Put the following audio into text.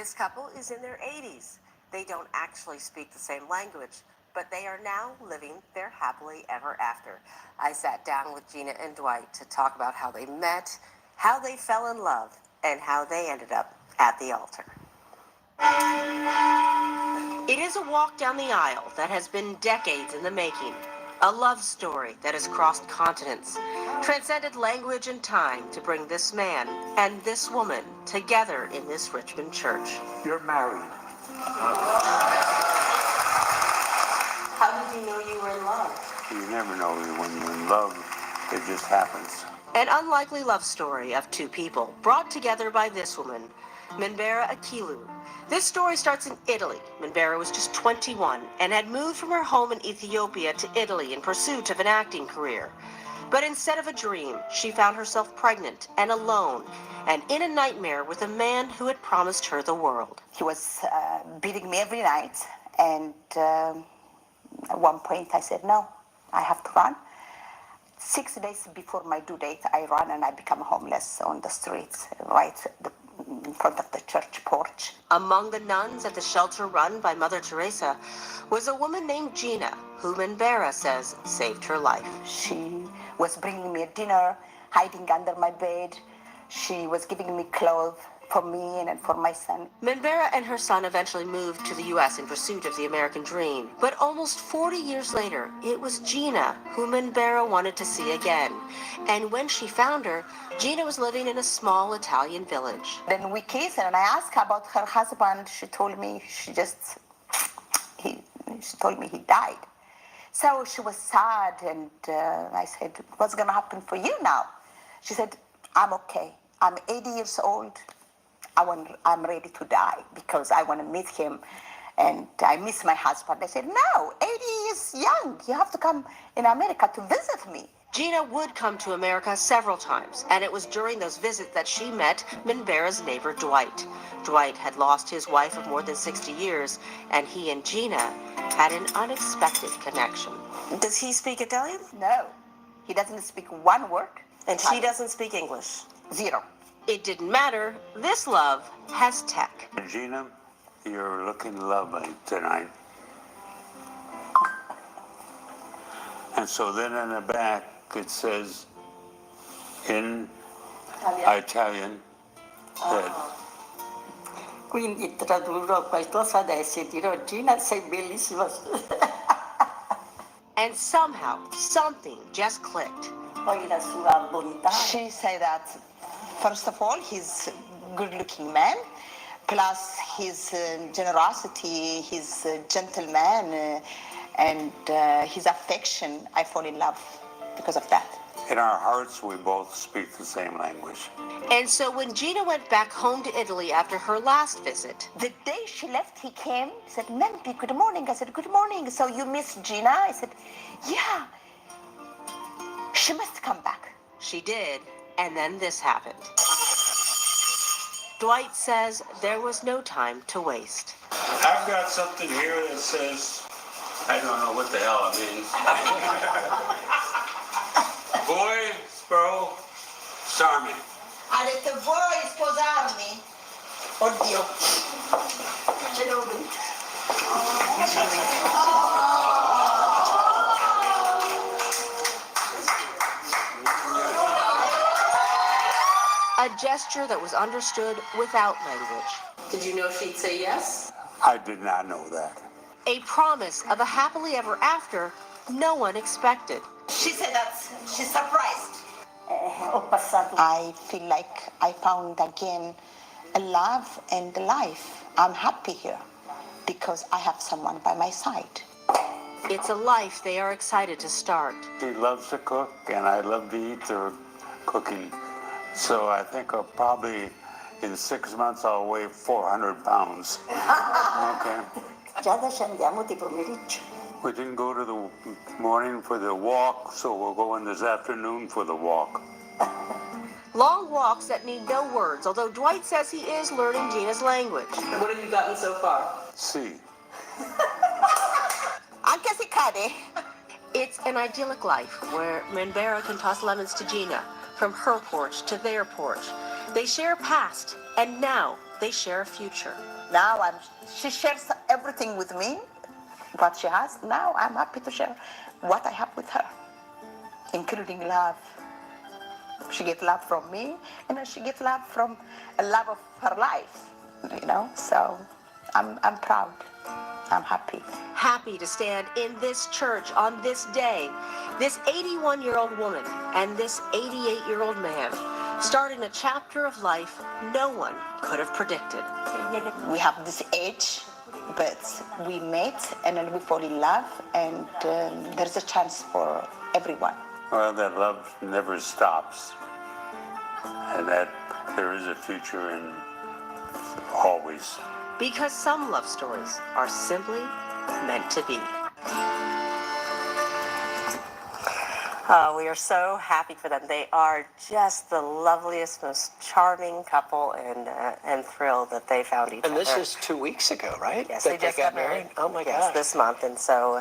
This couple is in their 80s. They don't actually speak the same language, but they are now living their happily ever after. I sat down with Gina and Dwight to talk about how they met, how they fell in love, and how they ended up at the altar. It is a walk down the aisle that has been decades in the making. A love story that has crossed continents, transcended language and time to bring this man and this woman together in this Richmond church. You're married. How did you know you were in love? You never know when you're in love. It just happens. An unlikely love story of two people brought together by this woman, Minbera Akilu. This story starts in Italy. Minbera was just 21 and had moved from her home in Ethiopia to Italy in pursuit of an acting career. But instead of a dream, she found herself pregnant and alone and in a nightmare with a man who had promised her the world. He was beating me every night, and at one point I said, no, I have to run. 6 days before my due date, I run and I become homeless on the streets, right in front of the church porch. Among the nuns at the shelter run by Mother Teresa was a woman named Gina, who Minbera says saved her life. She was bringing me a dinner, hiding under my bed. She was giving me clothes for me and for my son. Minbera and her son eventually moved to the U.S. in pursuit of the American dream. But almost 40 years later, it was Gina who Minbera wanted to see again. And when she found her, Gina was living in a small Italian village. Then we kissed, and I asked her about her husband. She told me she told me he died. So she was sad, and I said, what's going to happen for you now? She said, I'm okay. I'm 80 years old. I'm ready to die because I want to meet him, and I miss my husband. I said, no, 80 is young. You have to come in America to visit me. Gina would come to America several times, and it was during those visits that she met Minbera's neighbor, Dwight. Dwight had lost his wife of more than 60 years, and he and Gina had an unexpected connection. Does he speak Italian? No, he doesn't speak one word. And she doesn't speak English? Zero. It didn't matter. This love has tech. Gina, you're looking lovely tonight. And so then in the back it says in Italian that Quindi tradurrò qualcosa adesso e dirò Gina sei bellissima. And somehow, something just clicked. Poi la sua bontà. She said that, first of all, he's a good-looking man, plus his generosity, his gentleman, and his affection. I fall in love because of that. in our hearts we both speak the same language. And so when Gina went back home to Italy after her last visit, The day she left, he came, said, Mempi, good morning. I said, good morning. So you miss Gina? I said, yeah. She must come back. she did, and then this happened. Dwight says there was no time to waste. I've got something here that says, I don't know what the hell it means. Vuoi sposarmi? Ha detto, vuoi sposarmi? Oddio. Ce l'ho vinto. A gesture that was understood without language. Did you know she'd say yes? I did not know that. A promise of a happily ever after no one expected. She said that she's surprised. Ho passato. I feel like I found again a love and a life. I'm happy here because I have someone by my side. It's a life they are excited to start. She loves to cook, and I love to eat her cooking. So I think I'll probably, in 6 months, I'll weigh 400 pounds. Okay. Già adesso andiamo di pomeriggio. We didn't go to the morning for the walk, so we'll go in this afternoon for the walk. Long walks that need no words, although Dwight says he is learning Gina's language. What have you gotten so far? See. Anche se cade. It's an idyllic life where Minbera can toss lemons to Gina, from her porch to their porch. They share past and now, they share a future. Now she shares everything with me, what she has. Now I'm happy to share what I have with her, including love. She gets love from me, and then she gets love from a love of her life, you know. So I'm proud. I'm happy. Happy to stand in this church on this day, this 81-year-old woman and this 88-year-old man, starting a chapter of life no one could have predicted. We have this age, but we met and then we fall in love, and there's a chance for everyone. Well, that love never stops, and that there is a future in always. Because some love stories are simply meant to be. Oh, we are so happy for them. They are just the loveliest, most charming couple, and thrilled that they found each other. And this is 2 weeks ago, right? Yes, That they just got married. Oh my gosh. Yes, this month, and so